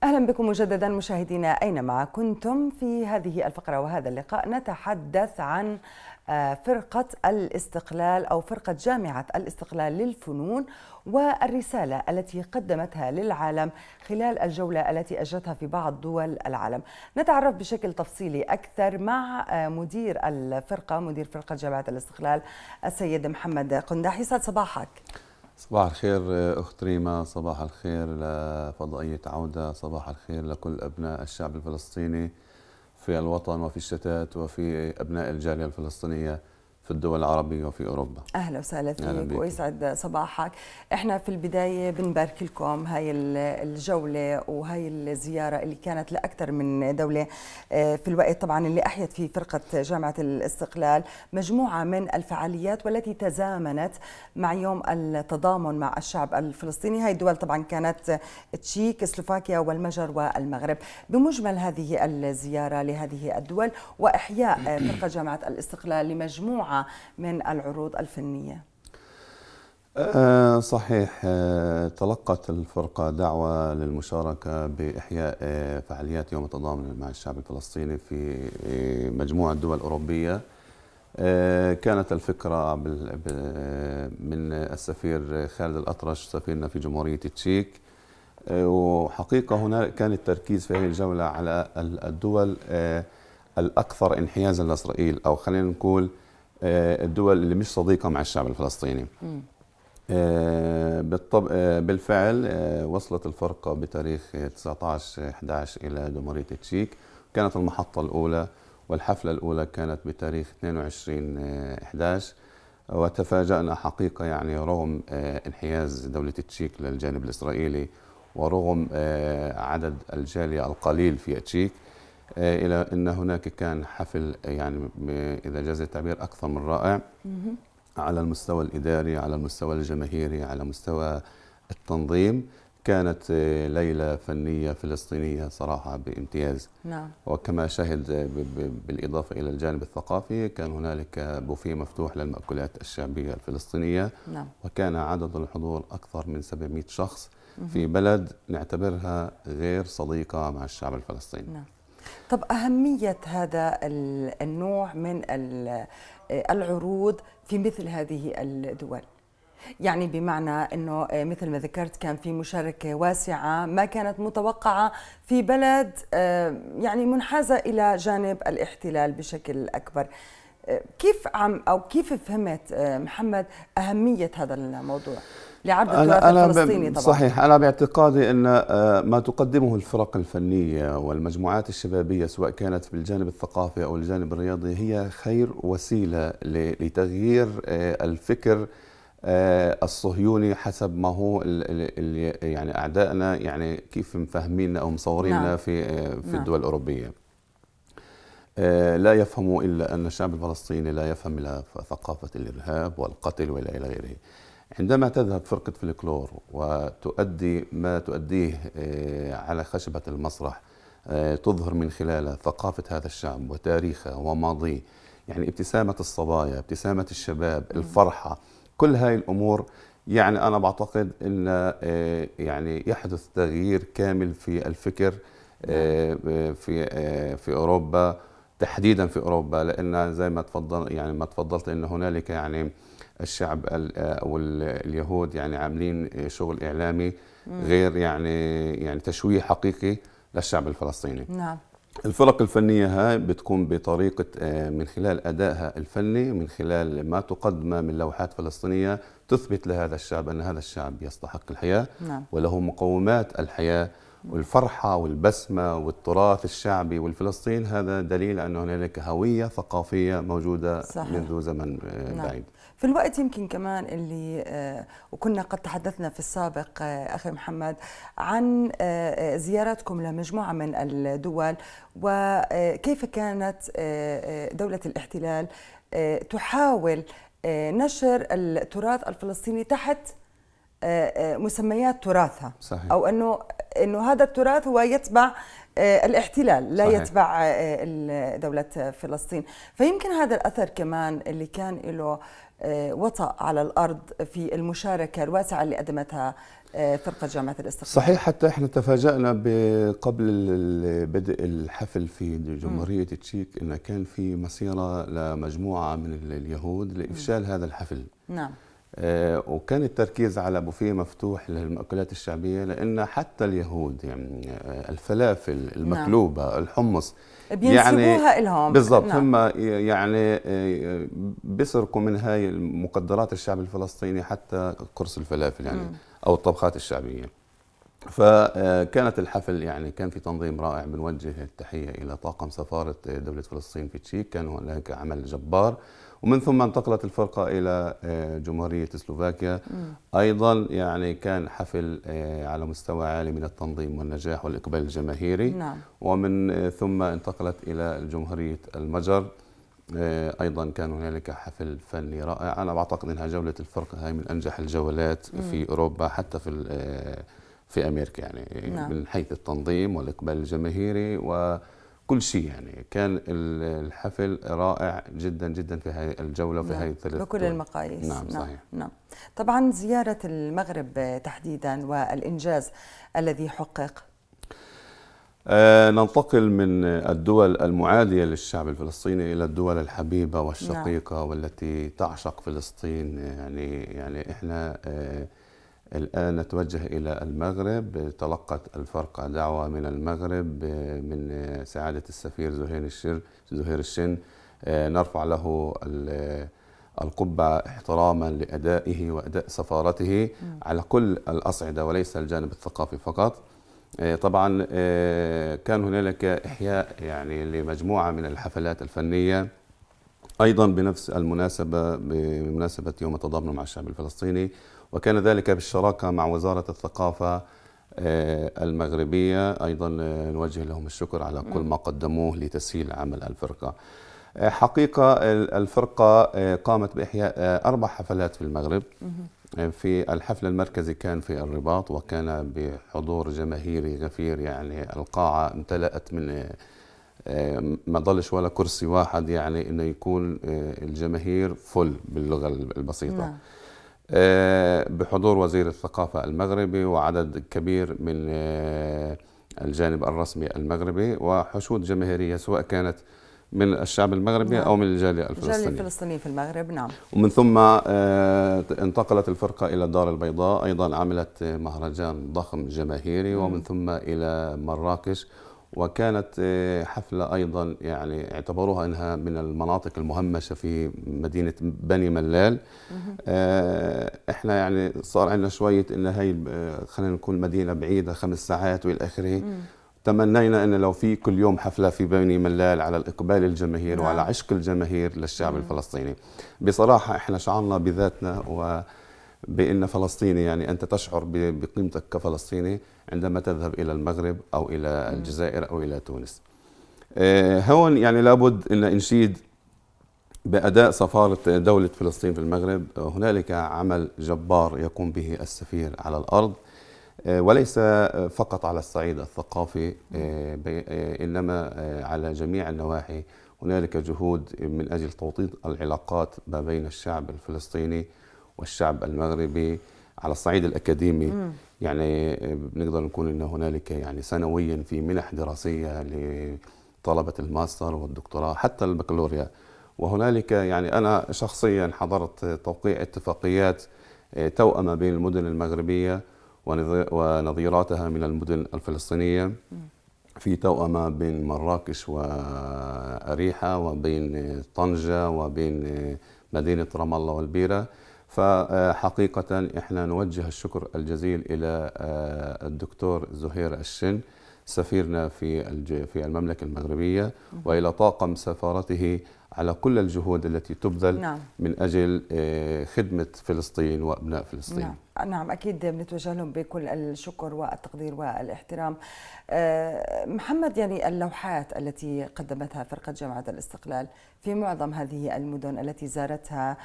أهلا بكم مجددا مشاهدينا أينما كنتم. في هذه الفقرة وهذا اللقاء نتحدث عن فرقة الاستقلال أو فرقة جامعة الاستقلال للفنون والرسالة التي قدمتها للعالم خلال الجولة التي أجرتها في بعض دول العالم. نتعرف بشكل تفصيلي أكثر مع مدير الفرقة، مدير فرقة جامعة الاستقلال، السيد محمد قنداح. يسعد صباحك. صباح الخير أخت ريما، صباح الخير لفضائية عودة، صباح الخير لكل أبناء الشعب الفلسطيني في الوطن وفي الشتات وفي أبناء الجالية الفلسطينية في الدول العربية وفي أوروبا. أهلا وسهلا فيك ويسعد صباحك. احنا في البداية بنبارك لكم هاي الجولة وهاي الزيارة اللي كانت لأكثر من دولة في الوقت طبعا اللي أحيت فيه فرقة جامعة الاستقلال مجموعة من الفعاليات والتي تزامنت مع يوم التضامن مع الشعب الفلسطيني. هاي الدول طبعا كانت تشيك، سلوفاكيا والمجر والمغرب. بمجمل هذه الزيارة لهذه الدول وإحياء فرقة جامعة الاستقلال لمجموعة من العروض الفنية. صحيح. تلقت الفرقة دعوة للمشاركة بإحياء فعاليات يوم التضامن مع الشعب الفلسطيني في مجموعة دول أوروبية. كانت الفكرة من السفير خالد الأطرش سفيرنا في جمهورية التشيك، وحقيقة هنا كان التركيز في هذه الجولة على الدول الأكثر انحيازا لإسرائيل، أو خلينا نقول الدول اللي مش صديقة مع الشعب الفلسطيني. بالفعل وصلت الفرقة بتاريخ 19/11 إلى جمهورية التشيك. كانت المحطة الأولى والحفلة الأولى كانت بتاريخ 22/11، وتفاجأنا حقيقة يعني رغم انحياز دولة التشيك للجانب الإسرائيلي ورغم عدد الجالية القليل في التشيك، إلى أن هناك كان حفل يعني إذا جاز التعبير أكثر من رائع على المستوى الإداري، على المستوى الجماهيري، على مستوى التنظيم. كانت ليلة فنية فلسطينية صراحة بامتياز. نعم. وكما شهد بالإضافة إلى الجانب الثقافي كان هنالك بوفيه مفتوح للمأكولات الشعبية الفلسطينية. نعم. وكان عدد الحضور أكثر من 700 شخص في بلد نعتبرها غير صديقة مع الشعب الفلسطيني. نعم. طب أهمية هذا النوع من العروض في مثل هذه الدول، يعني بمعنى أنه مثل ما ذكرت كان في مشاركة واسعة ما كانت متوقعة في بلد يعني منحازة إلى جانب الاحتلال بشكل أكبر. كيف فهمت محمد أهمية هذا الموضوع لعرض التراث الفلسطيني؟ طبعا صحيح. أنا باعتقادي أن ما تقدمه الفرق الفنية والمجموعات الشبابية سواء كانت في الجانب الثقافي أو الجانب الرياضي هي خير وسيلة لتغيير الفكر الصهيوني حسب ما هو يعني أعدائنا يعني كيف مفهميننا أو مصوريننا. نعم. في الدول الأوروبية لا يفهموا إلا أن الشعب الفلسطيني لا يفهم إلا ثقافة الإرهاب والقتل وإلى غيره. عندما تذهب فرقة فلكلور وتؤدي ما تؤديه على خشبة المسرح، تظهر من خلالها ثقافة هذا الشعب وتاريخه وماضيه، يعني ابتسامة الصبايا، ابتسامة الشباب، الفرحة، كل هاي الأمور. يعني أنا بعتقد أن يعني يحدث تغيير كامل في الفكر في أوروبا، تحديدا في أوروبا، لأن زي ما تفضلت أن هنالك يعني الشعب أو اليهود يعني عاملين شغل إعلامي غير يعني تشويه حقيقي للشعب الفلسطيني. نعم. الفرق الفنية هاي بتكون بطريقة من خلال أدائها الفني، من خلال ما تقدمه من لوحات فلسطينية تثبت لهذا الشعب أن هذا الشعب يستحق الحياة. نعم. وله مقومات الحياة، والفرحة والبسمة والتراث الشعبي والفلسطين. هذا دليل أن هنالك هوية ثقافية موجودة. صحيح. منذ زمن بعيد. في الوقت يمكن كمان اللي وكنا قد تحدثنا في السابق أخي محمد عن زياراتكم لمجموعة من الدول وكيف كانت دولة الاحتلال تحاول نشر التراث الفلسطيني تحت مسميات تراثها. صحيح. أو أنه هذا التراث هو يتبع الاحتلال لا صحيح. يتبع دولة فلسطين. فيمكن هذا الأثر كمان اللي كان له وطأ على الأرض في المشاركة الواسعة اللي قدمتها فرقة جامعة الاستقلال. صحيح، حتى احنا تفاجأنا قبل بدء الحفل في جمهورية التشيك ان كان في مسيرة لمجموعة من اليهود لإفشال هذا الحفل. نعم. وكان التركيز على بوفيه مفتوح للمأكولات الشعبية، لأن حتى اليهود يعني الفلافل المقلوبة، نعم، الحمص بينسبوها يعني لهم بالضبط. نعم. هم يعني بيسرقوا من هاي مقدرات الشعب الفلسطيني حتى قرص الفلافل يعني أو الطبخات الشعبية. فكانت الحفل يعني كان في تنظيم رائع. بنوجه التحية إلى طاقم سفارة دولة فلسطين في تشيك، كان هناك عمل جبار. ومن ثم انتقلت الفرقة إلى جمهورية سلوفاكيا. أيضا يعني كان حفل على مستوى عالي من التنظيم والنجاح والإقبال الجماهيري. نعم. ومن ثم انتقلت إلى جمهورية المجر. أيضا كان هنالك حفل فني رائع. أنا بعتقد أنها جولة الفرقة هاي من أنجح الجولات في أوروبا، حتى في أمريكا يعني. نعم. من حيث التنظيم والإقبال الجماهيري وكل شيء يعني. كان الحفل رائع جدا جدا في هذه الجولة وفي هذه الثلاث بكل المقاييس. نعم صحيح. نعم. طبعا زيارة المغرب تحديدا والإنجاز الذي حقق. ننتقل من الدول المعادية للشعب الفلسطيني إلى الدول الحبيبة والشقيقة، نعم، والتي تعشق فلسطين. يعني إحنا الآن نتوجه إلى المغرب. تلقت الفرقة دعوة من المغرب من سعادة السفير زهير الشن. نرفع له القبعة احتراما لأدائه وأداء سفارته على كل الأصعدة وليس الجانب الثقافي فقط. طبعا كان هنالك إحياء يعني لمجموعة من الحفلات الفنية أيضا بنفس المناسبة، بمناسبة يوم التضامن مع الشعب الفلسطيني، وكان ذلك بالشراكة مع وزارة الثقافة المغربية. أيضا نوجه لهم الشكر على كل ما قدموه لتسهيل عمل الفرقة. حقيقة الفرقة قامت بإحياء 4 حفلات في المغرب. في الحفل المركزي كان في الرباط، وكان بحضور جماهيري غفير يعني. القاعة امتلأت من ما ضلش ولا كرسي واحد، يعني انه يكون الجماهير فل باللغة البسيطة. نعم. بحضور وزير الثقافة المغربي وعدد كبير من الجانب الرسمي المغربي، وحشود جماهيرية سواء كانت من الشعب المغربي، نعم، أو من الجالية الفلسطينية في المغرب. نعم. ومن ثم انتقلت الفرقة إلى الدار البيضاء. أيضا عملت مهرجان ضخم جماهيري. ومن ثم إلى مراكش، وكانت حفلة أيضا يعني اعتبروها أنها من المناطق المهمشة في مدينة بني ملال. احنا يعني صار عندنا شوية إن هي خلينا نقول مدينة بعيدة 5 ساعات وإلى آخره. تمنينا أن لو في كل يوم حفلة في بني ملال على الإقبال الجماهير، نعم، وعلى عشق الجماهير للشعب الفلسطيني. بصراحة احنا شعرنا بذاتنا وبأن فلسطيني يعني أنت تشعر بقيمتك كفلسطيني عندما تذهب إلى المغرب أو إلى الجزائر أو إلى تونس. هون يعني لابد أن نشيد بأداء سفارة دولة فلسطين في المغرب. هنالك عمل جبار يقوم به السفير على الأرض، وليس فقط على الصعيد الثقافي، إنما على جميع النواحي. هنالك جهود من أجل توطيد العلاقات ما بين الشعب الفلسطيني والشعب المغربي على الصعيد الأكاديمي. يعني بنقدر نقول أن هنالك يعني سنويا في منح دراسية لطلبة الماستر والدكتوراه حتى البكالوريا. وهنالك يعني أنا شخصيا حضرت توقيع اتفاقيات توأمة بين المدن المغربية ونظيراتها من المدن الفلسطينية، في توأمة بين مراكش وأريحة وبين طنجة وبين مدينة رام الله والبيرة. فحقيقة احنا نوجه الشكر الجزيل إلى الدكتور زهير الشن سفيرنا في المملكة المغربية، وإلى طاقم سفارته على كل الجهود التي تبذل، نعم، من أجل خدمة فلسطين وأبناء فلسطين. نعم. نعم أكيد بنتوجه لهم بكل الشكر والتقدير والاحترام. محمد، يعني اللوحات التي قدمتها فرقة جامعة الاستقلال في معظم هذه المدن التي زارتها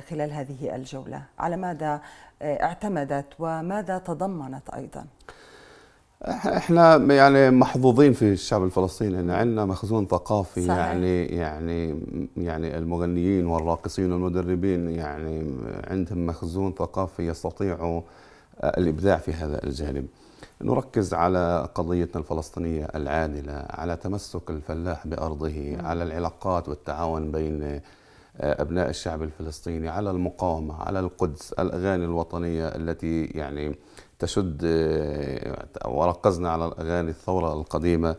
خلال هذه الجولة، على ماذا اعتمدت وماذا تضمنت أيضا؟ احنا يعني محظوظين في الشعب الفلسطيني ان عندنا مخزون ثقافي. صحيح. يعني المغنيين والراقصين والمدربين يعني عندهم مخزون ثقافي يستطيعوا الابداع في هذا الجانب. نركز على قضيتنا الفلسطينية العادلة، على تمسك الفلاح بأرضه، على العلاقات والتعاون بين أبناء الشعب الفلسطيني، على المقاومة، على القدس، الأغاني الوطنية التي يعني تشد. وركزنا على الأغاني الثورة القديمة.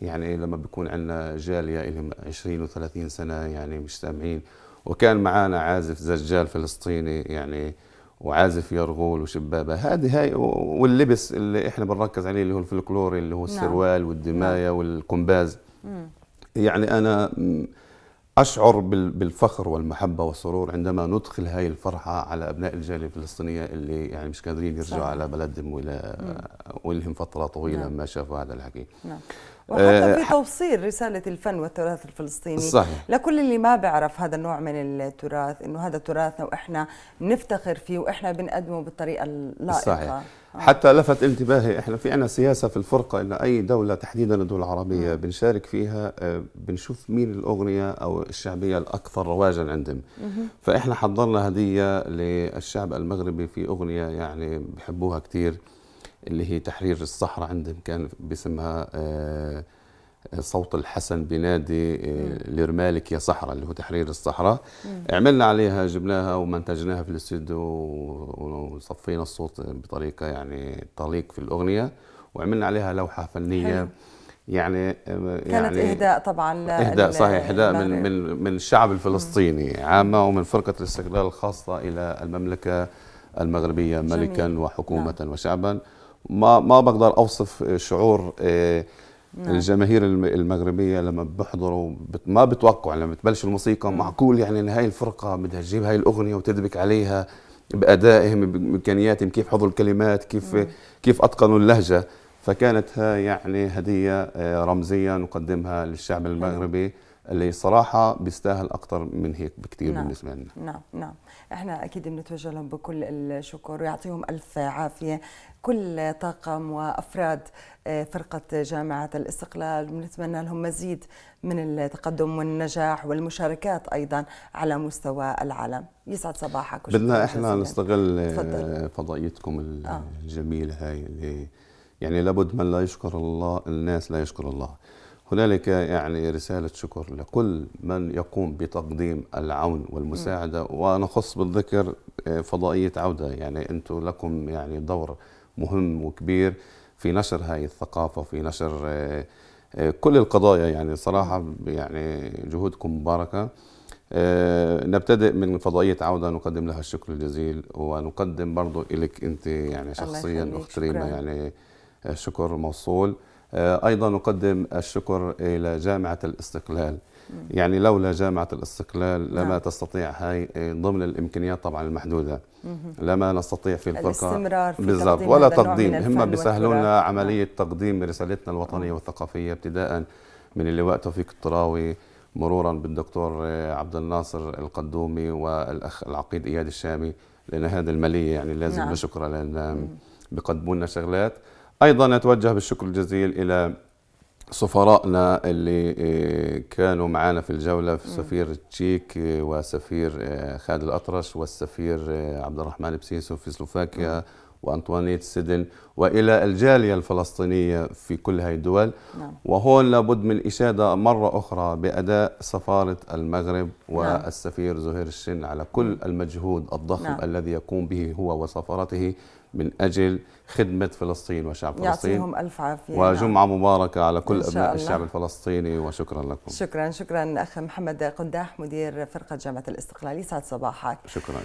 يعني لما بيكون عندنا جالية لهم 20 و30 سنة يعني مش سامعين، وكان معانا عازف زجال فلسطيني يعني وعازف يرغول وشبابة، هاي واللبس اللي احنا بنركز عليه اللي هو الفلكلوري اللي هو السروال والدماية والقنباز. يعني أنا أشعر بالفخر والمحبة والسرور عندما ندخل هاي الفرحة على أبناء الجالية الفلسطينية اللي يعني مش قادرين يرجعوا على بلدهم ولهم فترة طويلة ما شافوا هذا الحكي. وحتى في توصيل رسالة الفن والتراث الفلسطيني صحيح. لكل اللي ما بيعرف هذا النوع من التراث، إنه هذا تراثنا وإحنا بنفتخر فيه وإحنا بنقدمه بالطريقة اللائقة. صحيح. حتى لفت انتباهي احنا في عنا سياسة في الفرقة ان اي دولة تحديدا الدول العربية بنشارك فيها بنشوف مين الأغنية او الشعبية الأكثر رواجا عندهم. فاحنا حضرنا هدية للشعب المغربي في أغنية يعني بحبوها كتير اللي هي تحرير الصحراء. عندهم كان باسمها صوت الحسن بنادي لرمالك يا صحراء اللي هو تحرير الصحراء. عملنا عليها جبناها ومنتجناها في الاستوديو وصفينا الصوت بطريقة يعني تليق في الأغنية، وعملنا عليها لوحة فنية. حلو. يعني كانت إهداء طبعا إهداء صحيح، إهداء من الشعب الفلسطيني عامة ومن فرقة الاستقلال الخاصة إلى المملكة المغربية ملكا وحكومة وشعبا. ما بقدر أوصف شعور الجماهير المغربية لما بيحضروا ما بتوقعوا لما بتبلش الموسيقى معقول يعني ان هاي الفرقة بدها تجيب هاي الأغنية وتدبك عليها بأدائهم بإمكانياتهم، كيف حفظوا الكلمات، كيف أتقنوا اللهجة. فكانت هاي يعني هدية رمزية نقدمها للشعب المغربي اللي صراحة بيستاهل أكثر من هيك بكثير. بالنسبة لنا. نعم. احنا أكيد بنتوجه لهم بكل الشكر ويعطيهم ألف عافية كل طاقم وأفراد فرقة جامعة الاستقلال. بنتمنى لهم مزيد من التقدم والنجاح والمشاركات أيضا على مستوى العالم. يسعد صباحك. بدنا احنا نستغل فضائيتكم الجميلة هاي اللي يعني لابد من لا يشكر الله الناس لا يشكر الله. هنالك يعني رسالة شكر لكل من يقوم بتقديم العون والمساعدة، ونخص بالذكر فضائية عودة. يعني أنتم لكم يعني دور مهم وكبير في نشر هاي الثقافة، في نشر كل القضايا. يعني صراحة يعني جهودكم مباركة. نبتدئ من فضائية عودة نقدم لها الشكر الجزيل، ونقدم برضو إليك أنت يعني شخصيا أخت ريما يعني شكر موصول. أيضا نقدم الشكر إلى جامعة الاستقلال. يعني لولا جامعة الاستقلال لما تستطيع هاي ضمن الإمكانيات طبعا المحدودة لما نستطيع في الفرقة بالضبط ولا تقديم. هم بيسهلوا لنا عملية تقديم رسالتنا الوطنية والثقافية ابتداء من اللواء توفيق الطراوي مرورا بالدكتور عبد الناصر القدومي والأخ العقيد إياد الشامي، لأن هذا المالية يعني لازم نشكره لأن بيقدموا لنا شغلات. أيضا نتوجه بالشكر الجزيل إلى سفرائنا اللي كانوا معنا في الجولة، في سفير تشيك وسفير خالد الأطرش والسفير عبد الرحمن بسيسو في سلوفاكيا وأنطوانيت سيدن، وإلى الجالية الفلسطينية في كل هذه الدول. وهون لابد من إشادة مرة أخرى بأداء سفارة المغرب والسفير زهير الشن على كل المجهود الضخم الذي يقوم به هو وسفارته من أجل خدمة فلسطين وشعب فلسطين. يعطيهم ألف عافية. وجمعة مباركة على كل أبناء الشعب الفلسطيني، وشكرا لكم. شكرا أخ محمد قداح مدير فرقة جامعة الاستقلال. يسعد صباحك. شكرا.